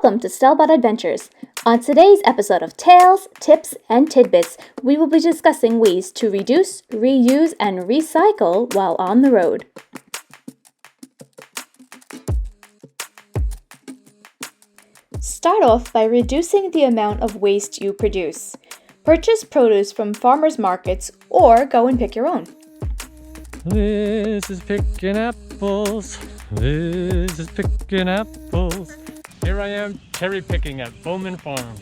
Welcome to Stelbot Adventures. On today's episode of Tales, Tips, and Tidbits, we will be discussing ways to reduce, reuse, and recycle while on the road. Start off by reducing the amount of waste you produce. Purchase produce from farmers markets or go and pick your own. This is picking apples. This is picking apples. Here I am cherry picking at Bowman Farm.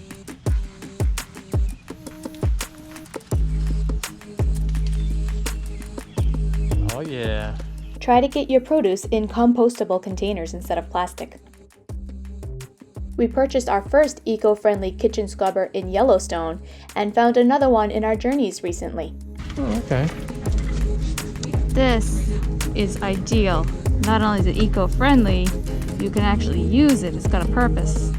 Oh yeah. Try to get your produce in compostable containers instead of plastic. We purchased our first eco-friendly kitchen scrubber in Yellowstone and found another one in our journeys recently. Oh, okay. This is ideal. Not only is it eco-friendly, you can actually use it. It's got a purpose.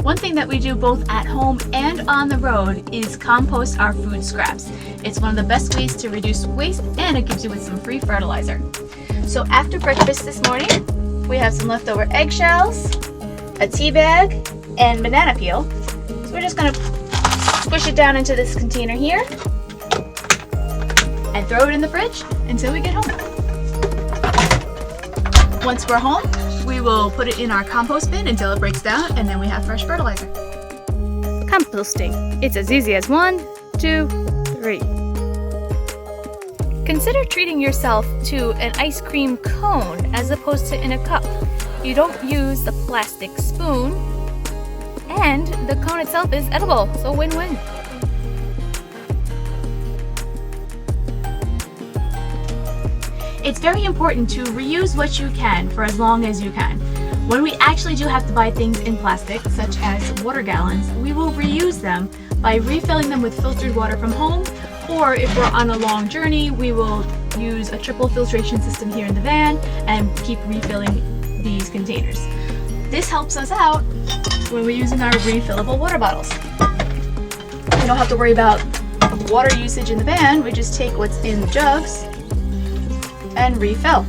One thing that we do both at home and on the road is compost our food scraps. It's one of the best ways to reduce waste, and it gives you with some free fertilizer. So after breakfast this morning, we have some leftover eggshells, a tea bag, and banana peel. So we're just gonna squish it down into this container here and throw it in the fridge until we get home. Once we're home, we will put it in our compost bin until it breaks down, and then we have fresh fertilizer. Composting. It's as easy as 1, 2, 3. Consider treating yourself to an ice cream cone as opposed to in a cup. You don't use the plastic spoon, and the cone itself is edible, so win-win. It's very important to reuse what you can for as long as you can. When we actually do have to buy things in plastic, such as water gallons, we will reuse them by refilling them with filtered water from home, or if we're on a long journey, we will use a triple filtration system here in the van and keep refilling these containers. This helps us out when we're using our refillable water bottles. We don't have to worry about water usage in the van. We just take what's in the jugs and refill.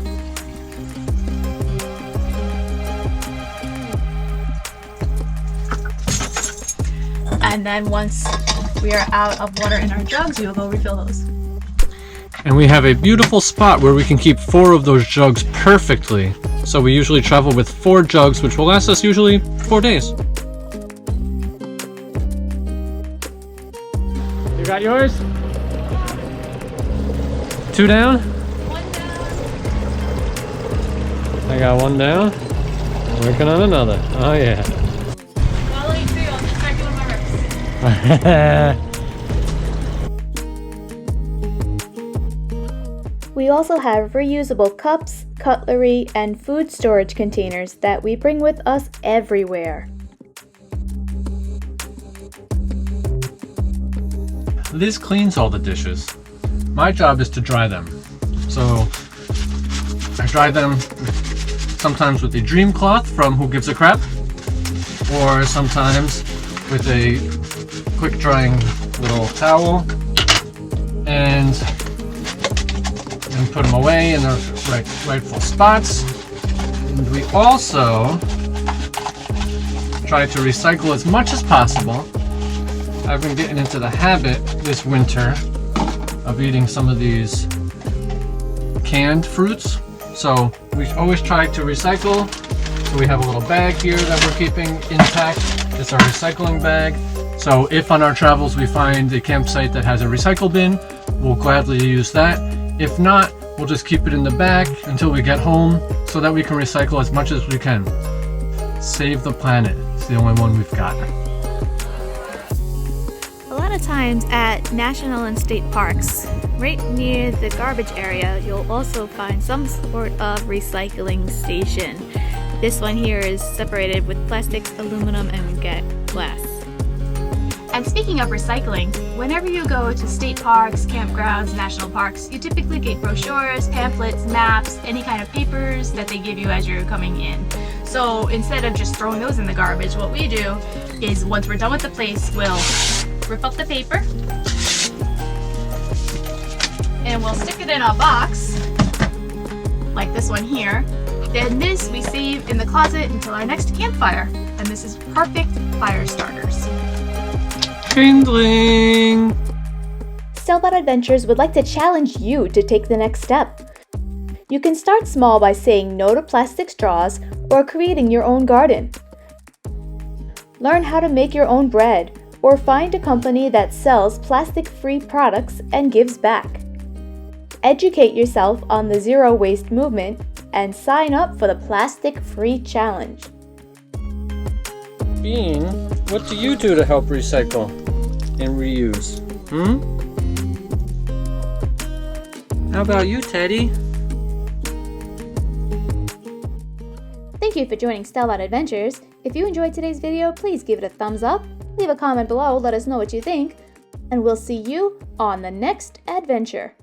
And then once we are out of water in our jugs, we will go refill those. And we have a beautiful spot where we can keep 4 of those jugs perfectly. So we usually travel with 4 jugs, which will last us usually 4 days. You got yours? 2 down? 1 down. I got 1 down. Working on another. Oh yeah. Following through, I'll just start doing my reps. We also have reusable cups, cutlery, and food storage containers that we bring with us everywhere. This cleans all the dishes. My job is to dry them. So I dry them sometimes with a dream cloth from Who Gives a Crap, or sometimes with a quick drying little towel, and put them away in their rightful spots. And we also try to recycle as much as possible. I've been getting into the habit this winter of eating some of these canned fruits. So we always try to recycle. So we have a little bag here that we're keeping intact. It's our recycling bag. So if on our travels we find a campsite that has a recycle bin, we'll gladly use that. If not, we'll just keep it in the back until we get home so that we can recycle as much as we can. Save the planet. It's the only one we've got. A lot of times at national and state parks, right near the garbage area, you'll also find some sort of recycling station. This one here is separated with plastics, aluminum, and glass. And speaking of recycling, whenever you go to state parks, campgrounds, national parks, you typically get brochures, pamphlets, maps, any kind of papers that they give you as you're coming in. So instead of just throwing those in the garbage, what we do is once we're done with the place, we'll rip up the paper and we'll stick it in a box like this one here. Then this we save in the closet until our next campfire. and this is perfect fire starters. Kindling! Stelbot Adventures would like to challenge you to take the next step. You can start small by saying no to plastic straws or creating your own garden. Learn how to make your own bread or find a company that sells plastic-free products and gives back. Educate yourself on the zero waste movement and sign up for the plastic-free challenge. Bean, what do you do to help recycle and reuse? How about you, Teddy? Thank you for joining Stelbot Adventures. If you enjoyed today's video, please give it a thumbs up, leave a comment below, let us know what you think, and we'll see you on the next adventure.